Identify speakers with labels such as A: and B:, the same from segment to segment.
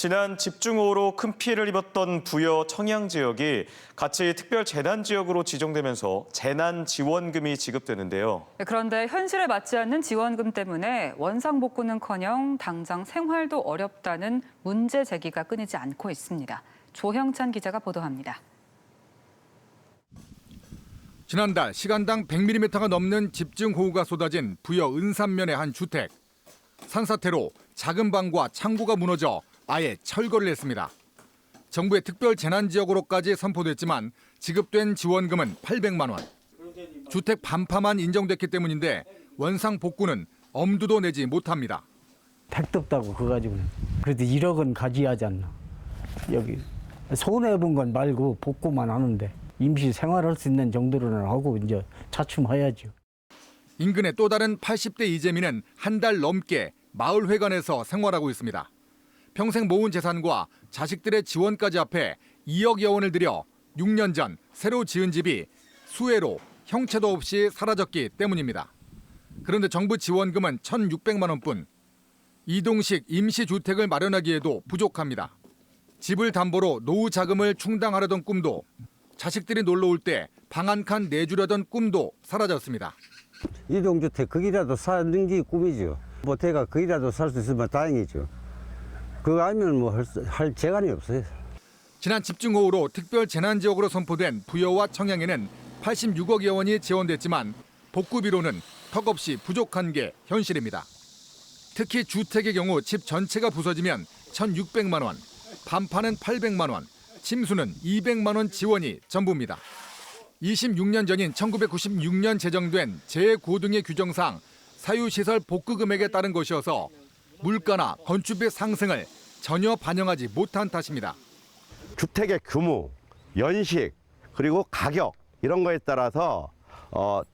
A: 지난 집중호우로 큰 피해를 입었던 부여 청양 지역이 같이 특별 재난 지역으로 지정되면서 재난 지원금이 지급되는데요.
B: 그런데 현실에 맞지 않는 지원금 때문에 원상복구는커녕 당장 생활도 어렵다는 문제 제기가 끊이지 않고 있습니다. 조형찬 기자가 보도합니다.
C: 지난달 시간당 100mm가 넘는 집중호우가 쏟아진 부여 은산면의 한 주택. 산사태로 작은 방과 창고가 무너져 아예 철거를 했습니다. 정부의 특별 재난지역으로까지 선포됐지만 지급된 지원금은 800만 원. 주택 반파만 인정됐기 때문인데 원상 복구는 엄두도 내지 못합니다.
D: 택도 없다고 그거 가지고는. 그래도 1억은 가져야 하지 않나. 여기 손해본 건 말고 복구만 하는데 임시 생활할 수 있는 정도로는 하고 이제 차츰해야죠.
C: 인근의 또 다른 80대 이재민은 한 달 넘게 마을회관에서 생활하고 있습니다. 평생 모은 재산과 자식들의 지원까지 합해 2억여 원을 들여 6년 전 새로 지은 집이 수해로 형체도 없이 사라졌기 때문입니다. 그런데 정부 지원금은 1,600만 원뿐. 이동식 임시주택을 마련하기에도 부족합니다. 집을 담보로 노후 자금을 충당하려던 꿈도, 자식들이 놀러 올 때 방 한 칸 내주려던 꿈도 사라졌습니다.
E: 이동주택 거기라도 사는 게 꿈이죠. 뭐 대가 거기라도 살 수 있으면 다행이죠. 그거 아니면 뭐 할 재간이 없어요.
C: 지난 집중호우로 특별 재난지역으로 선포된 부여와 청양에는 86억여 원이 지원됐지만 복구비로는 턱없이 부족한 게 현실입니다. 특히 주택의 경우 집 전체가 부서지면 1,600만 원, 반파는 800만 원, 침수는 200만 원 지원이 전부입니다. 26년 전인 1996년 제정된 재고등의 규정상 사유시설 복구 금액에 따른 것이어서 물가나 건축비 상승을 전혀 반영하지 못한 탓입니다.
F: 주택의 규모, 연식, 그리고 가격 이런 거에 따라서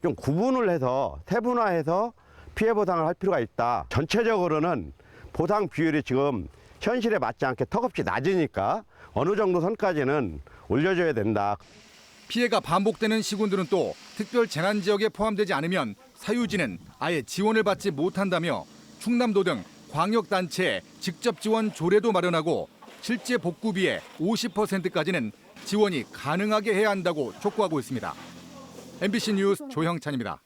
F: 좀 구분을 해서 세분화해서 피해 보상을 할 필요가 있다. 전체적으로는 보상 비율이 지금 현실에 맞지 않게 턱없이 낮으니까 어느 정도 선까지는 올려줘야 된다.
C: 피해가 반복되는 시군들은 또 특별 재난 지역에 포함되지 않으면 사유지는 아예 지원을 받지 못한다며 충남도 등 광역단체에 직접 지원 조례도 마련하고 실제 복구비의 50%까지는 지원이 가능하게 해야 한다고 촉구하고 있습니다. MBC 뉴스 조형찬입니다.